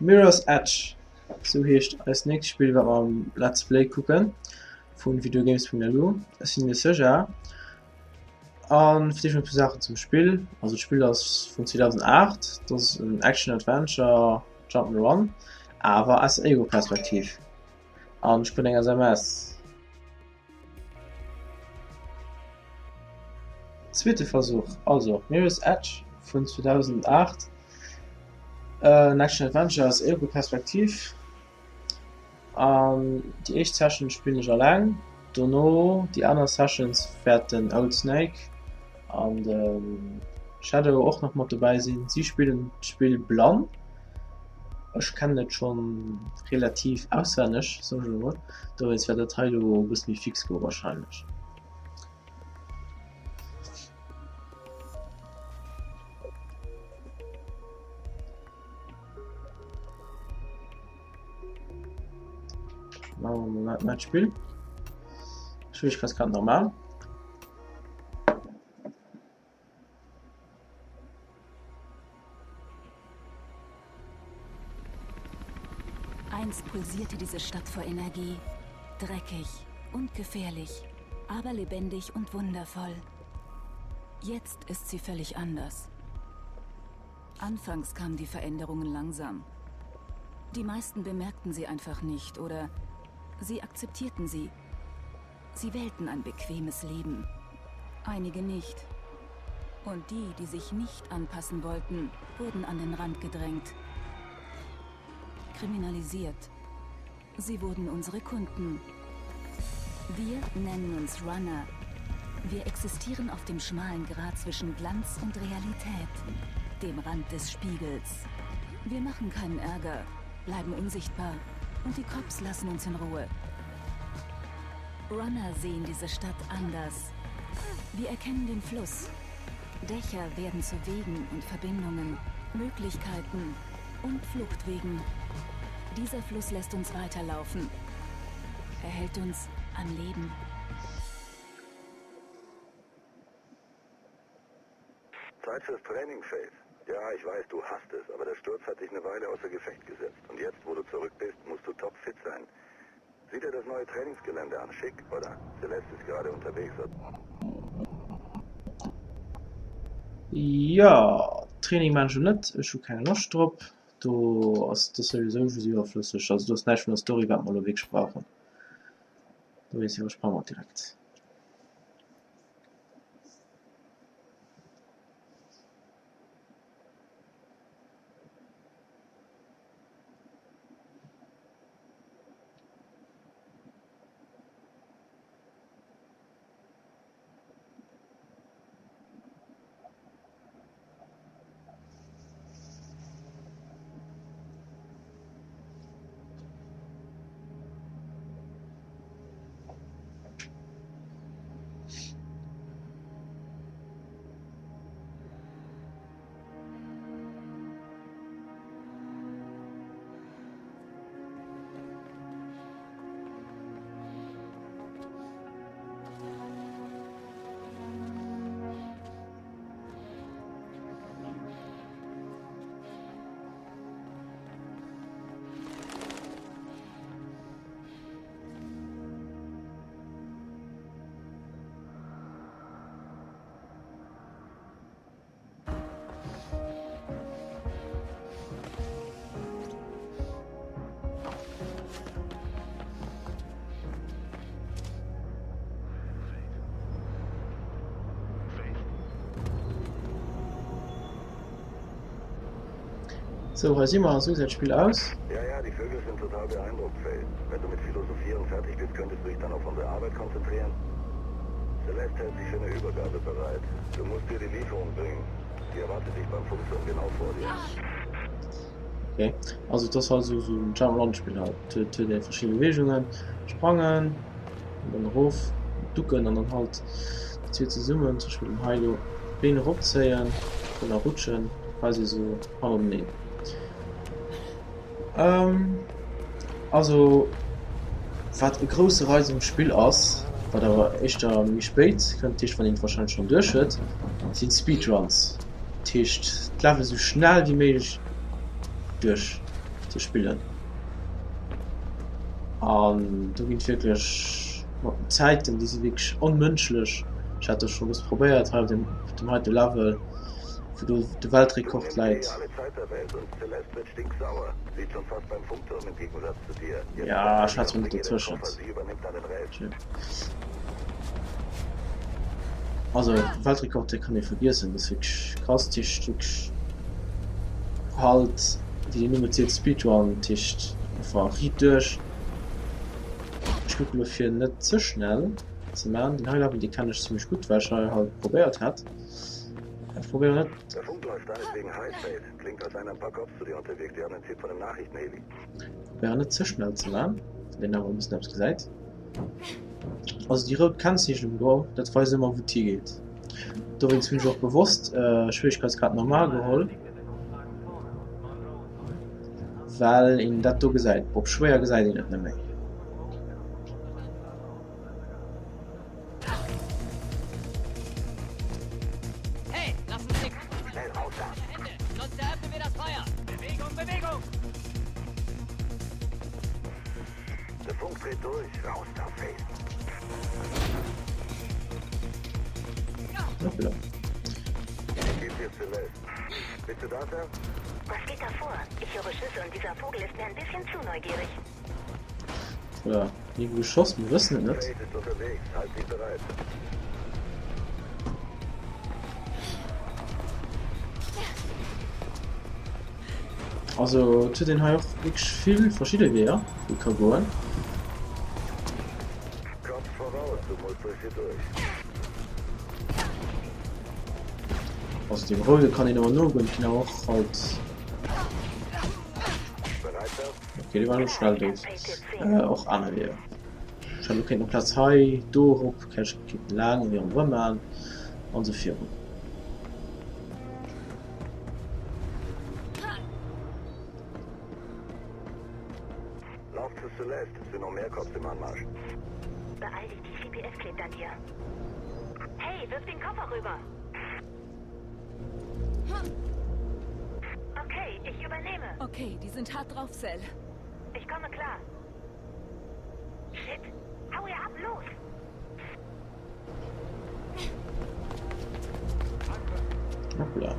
Mirror's Edge. So hecht als nächstes Spiel, was wir am Let's Play gucken. Von Videogames.lu. Das sind wir sicher. Und für dich noch ein paar Sachen zum Spiel. Also das Spiel ist von 2008. Das ist ein Action-Adventure Jump'n'Run. Aber als Ego-Perspektiv. Und ich bin ein SMS. Zweiter Versuch. Also Mirror's Edge von 2008. Ein Action-Adventure aus Ego-Perspektiv. Die erste Session spiele ich allein. Danach, die anderen Sessions fährt den Old Snake und Shadow auch noch mal dabei sind. Sie spielen das Spiel Blanc. Ich kann das schon relativ auswendig, so schon mal. Da wird der Teil ein bisschen fix gehen wahrscheinlich. Machen wir mal ein Spiel. Schwierigkeitsgrad normal. Einst pulsierte diese Stadt vor Energie. Dreckig und gefährlich, aber lebendig und wundervoll. Jetzt ist sie völlig anders. Anfangs kamen die Veränderungen langsam. Die meisten bemerkten sie einfach nicht oder sie akzeptierten sie. Sie wählten ein bequemes Leben. Einige nicht. Und die, die sich nicht anpassen wollten, wurden an den Rand gedrängt. Kriminalisiert. Sie wurden unsere Kunden. Wir nennen uns Runner. Wir existieren auf dem schmalen Grat zwischen Glanz und Realität, dem Rand des Spiegels. Wir machen keinen Ärger, bleiben unsichtbar und die Cops lassen uns in Ruhe. Runner sehen diese Stadt anders. Wir erkennen den Fluss. Dächer werden zu Wegen und Verbindungen, Möglichkeiten und Fluchtwegen. Dieser Fluss lässt uns weiterlaufen. Er hält uns am Leben. Zeit fürs Training, Faith. Ja, ich weiß, du hast es, aber der Sturz hat dich eine Weile außer Gefecht gesetzt. Und jetzt, wo du zurück bist, musst du topfit sein. Sieh dir das neue Trainingsgelände an. Schick, oder? Celeste ist gerade unterwegs. Ja, Training man schon nicht. Ich habe keine Lust drauf. Du hast das sowieso für sie überflüssig. Also du hast nicht von der Story, was wir wegsprachen. Da weiß ich, was wir direkt. So, was sieht man so das Spiel aus? Ja, die Vögel sind total beeindruckt, Faith. Wenn du mit Philosophieren fertig bist, könntest du dich dann auf unsere Arbeit konzentrieren. Celeste hält sich für eine Übergabe bereit. Du musst dir die Lieferung bringen. Die erwartet dich beim Funkturm genau vor dir. Okay, also das war so ein Jump'n'Run-Spiel halt. Die verschiedene Bewegungen, Sprangen, und dann rauf, ducken und dann halt die zwei zusammen, zum Beispiel im Heilo, Beine hochziehen, oder rutschen, quasi so harmonieren. Also, was eine große Reise im Spiel ist, was aber echt mich spät, könnte ich von Ihnen wahrscheinlich schon durchschütt, sind Speedruns. Das heißt, Level so schnell wie möglich durch. zu spielen. Du gibt wirklich Zeiten, die sie wirklich unmenschlich. Ich hatte schon das probiert, halt dem heute Level, wo du den Weltrekord leid. Alle Zeit der Welt und Celeste wird stinksauer. Sieht schon fast beim Funkturm im Gegensatz zu dir. Jetzt Ja, kommt ich hatte und mit bring ihr den dazwischen. Koffer, sie übernimmt dann den Rest. Also, den Weltrekord, den kann ich vergessen. Das ist wirklich krass, das Stück halt, wie die Nummer 10 Speedrun, Tisch einfach riet durch. Ich gucke nur für nicht zu schnell zu machen. Den Highlight, die kann ich ziemlich gut, weil ich halt probiert hat. Ich probiere nicht. Der Funk läuft an, deswegen Highspace. Klingt, als seien ein paar Cops zu dir unterwegs. Die haben den Tipp von dem Nachrichten-Heli. Wäre nicht zu schnell zu machen. Den haben wir ein bisschen gesagt. Also die Route kann es nicht umgehen, das weiß immer, wo die geht. Da bin ich mir auch bewusst, Schwierigkeitsgrad normal geholt. Weil ihn das da gesagt, ob schwer gesagt, ihn nicht mehr. Hey, lass uns nicken. Schnell raus da! Hände, sonst eröffnen wir das Feuer. Bewegung, Bewegung. Der Funk dreht durch. Raus da, Face. Ja, wieder. Ich gebe dir Celeste. Bist du da, Sir? Was geht da vor? Ich höre Schüsse und dieser Vogel ist mir ein bisschen zu neugierig. Oder nie geschossen, wir wissen es nicht. Face ist unterwegs. Halt dich bereit. Also zu den halt auch wirklich viel verschiedene Wege, die kann gehen. Kopf voraus, du musst durch hier durch. Also dem Rolle kann ich aber nur gehen, kann auch halt. Bereit, Sir? Okay, die waren noch schnell durch. Auch andere Wege. Ich habe keinen Platz high, durch, kann ich lang, wie auch immer, und so viel. Lauf zu Celeste. Es sind noch mehr Cops im Anmarsch. Beeil dich, die CPS klebt an dir. Hey, wirf den Koffer rüber. Okay, ich übernehme. Okay, die sind hart drauf, Cell. Ich komme klar. Shit, hau ihr ab, los. Ja, klar.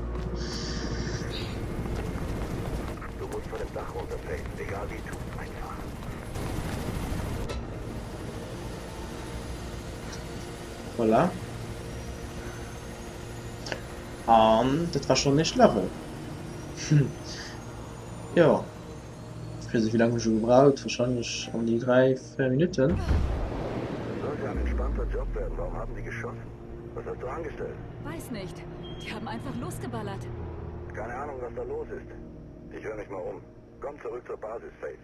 Du musst von dem Dach runter, Face. Egal wie, tu einfach. Voilà. Das war schon nicht Level. Ja. Ich weiß nicht, wie lange schon gebraucht. Wahrscheinlich um die 3-4 Minuten. Das sollte ein entspannter Job werden. Warum haben die geschossen? Was hast du angestellt? Weiß nicht. Die haben einfach losgeballert. Keine Ahnung, was da los ist. Ich höre mich mal um. Komm zurück zur Basis, Face.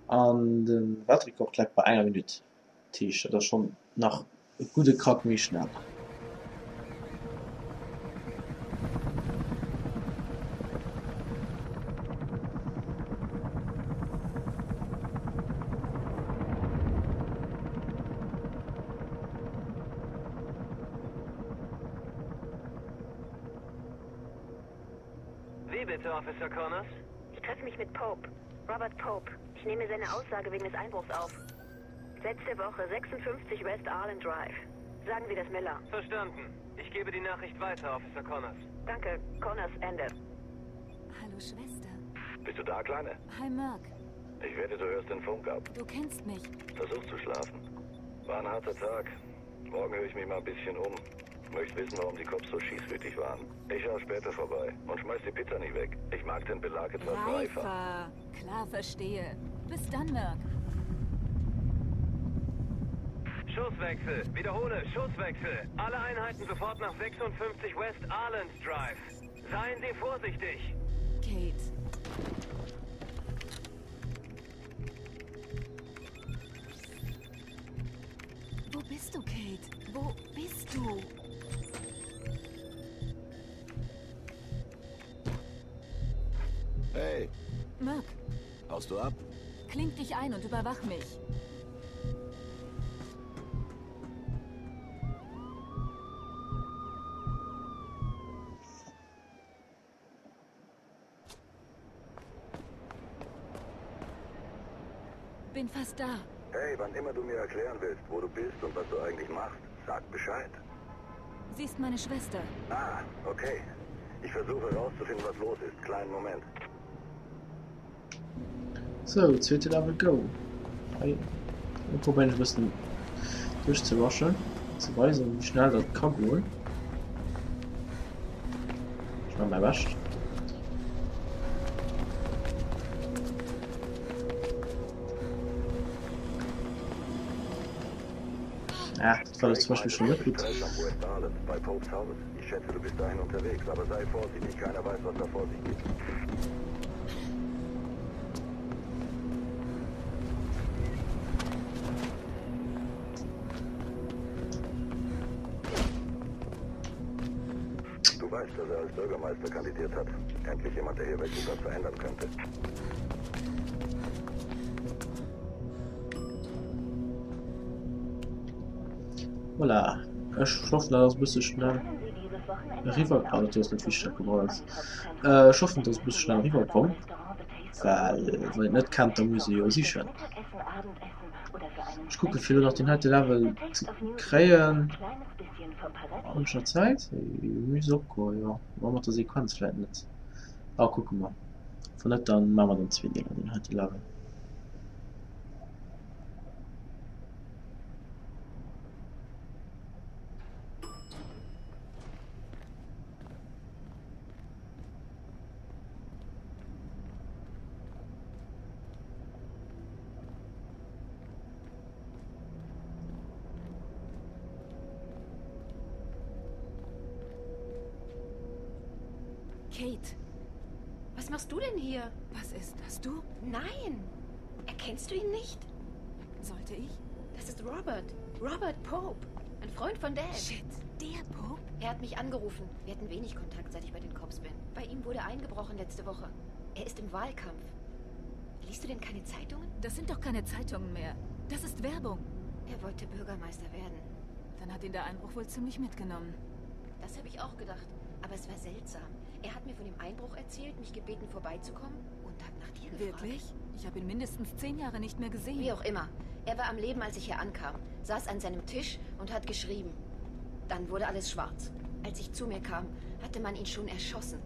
Den Weltrekord gleich bei einer Minute. Tisch. Das ist schon nach gute Krack mich schnell. Wie bitte, Officer Connors? Ich treffe mich mit Pope. Robert Pope. Ich nehme seine Aussage wegen des Einbruchs auf. Letzte Woche 56 West Arlen Drive. Sagen Sie das Miller. Verstanden. Ich gebe die Nachricht weiter, Officer Connors. Danke, Connors, Ende. Hallo, Schwester. Bist du da, Kleine? Hi, Merc. Ich wette, du hörst den Funk ab. Du kennst mich. Versuch zu schlafen. War ein harter Tag. Morgen höre ich mich mal ein bisschen um. Möchte wissen, warum die Cops so schießwütig waren. Ich schaue später vorbei und schmeiß die Pizza nicht weg. Ich mag den Belag etwas reifer. Reifer. Klar, verstehe. Bis dann, Merc. Schusswechsel. Wiederhole, Schusswechsel. Alle Einheiten sofort nach 56 West Arlen's Drive. Seien Sie vorsichtig. Kate. Wo bist du, Kate? Wo bist du? Hey, Merc, haust du ab? kling dich ein und überwach mich. Bin fast da. Hey, wann immer du mir erklären willst, wo du bist und was du eigentlich machst, sag Bescheid. Sie ist meine Schwester. Ah, okay. Ich versuche herauszufinden, was los ist. Kleinen Moment. So, zweite Level go. Hey. Wir probieren ein bisschen durchzuwaschen. Zu weisen, wie schnell das kann gehen. Ich mach mal wascht. Ja, das war das zum Beispiel schon mit gut. Crash am West Island, bei Popes Haus. Ich schätze, du bist dahin unterwegs, aber sei vorsichtig. Keiner weiß, was da vor sich geht. Du weißt, dass er als Bürgermeister kandidiert hat. Endlich jemand, der hier wirklich was verändern könnte. Voilà. Ich hoffe, dass ein bisschen schnell rüberkommt. Das ist nicht wichtig geworden. Ich hoffe, dass ein bisschen schnell rüberkommt. Weil ich nicht kann, dann muss ich ja sicher. Ich gucke, wie viel noch den heute Level zu kriegen. Und schon Zeit? Muss auch gehen, ja. Machen wir die Sequenz vielleicht nicht. Aber gucken wir. Von nicht, dann machen wir dann 2 Dinge den heute Level. Kate, Was machst du denn hier? was ist das? Du? Nein! Erkennst du ihn nicht? Sollte ich? Das ist Robert. Robert Pope. Ein Freund von Dad. Shit, der Pope? Er hat mich angerufen. Wir hatten wenig Kontakt, seit ich bei den Cops bin. Bei ihm wurde eingebrochen letzte Woche. Er ist im Wahlkampf. Liest du denn keine Zeitungen? Das sind doch keine Zeitungen mehr. Das ist Werbung. Er wollte Bürgermeister werden. Dann hat ihn der Einbruch wohl ziemlich mitgenommen. Das habe ich auch gedacht. Aber es war seltsam. Er hat mir von dem Einbruch erzählt, mich gebeten vorbeizukommen und hat nach dir gefragt. Wirklich? Ich habe ihn mindestens 10 Jahre nicht mehr gesehen. Wie auch immer. Er war am Leben, als ich hier ankam, saß an seinem Tisch und hat geschrieben. Dann wurde alles schwarz. Als ich zu mir kam, hatte man ihn schon erschossen.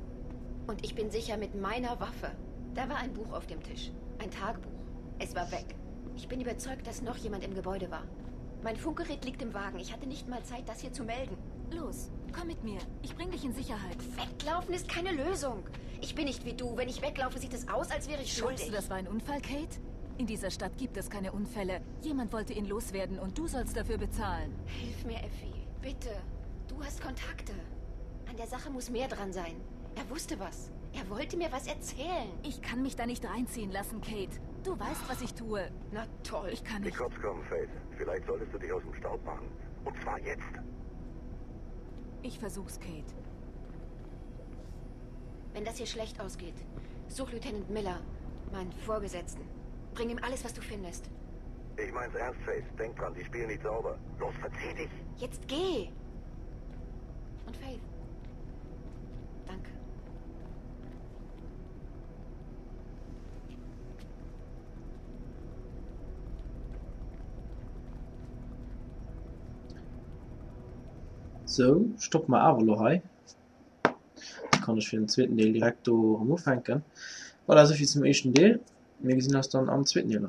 Und ich bin sicher mit meiner Waffe. Da war ein Buch auf dem Tisch. Ein Tagebuch. Es war weg. Ich bin überzeugt, dass noch jemand im Gebäude war. Mein Funkgerät liegt im Wagen. Ich hatte nicht mal Zeit, das hier zu melden. Los, komm mit mir. Ich bring dich in Sicherheit. Weglaufen ist keine Lösung. Ich bin nicht wie du. Wenn ich weglaufe, sieht es aus, als wäre ich Glaubst schuldig. du, das war ein Unfall, Kate? In dieser Stadt gibt es keine Unfälle. Jemand wollte ihn loswerden und du sollst dafür bezahlen. Hilf mir, Effie. Bitte. Du hast Kontakte. An der Sache muss mehr dran sein. Er wusste was. Er wollte mir was erzählen. Ich kann mich da nicht reinziehen lassen, Kate. Du weißt, was ich tue. Na toll. Ich kann Die nicht. Cops kommen, Faith. Vielleicht solltest du dich aus dem Staub machen. Und zwar jetzt. Ich versuch's, Kate. Wenn das hier schlecht ausgeht, such Lieutenant Miller, meinen Vorgesetzten. Bring ihm alles, was du findest. Ich mein's ernst, Faith. Denk dran, die spielen nicht sauber. Los, verzieh dich. Jetzt geh! Und Faith. Danke. So, stopp mal aber noch ein. Dann kann ich für den zweiten Teil direkt am aufhängen. Voilà, so viel zum ersten Teil. Wir sehen uns dann am zweiten Teil.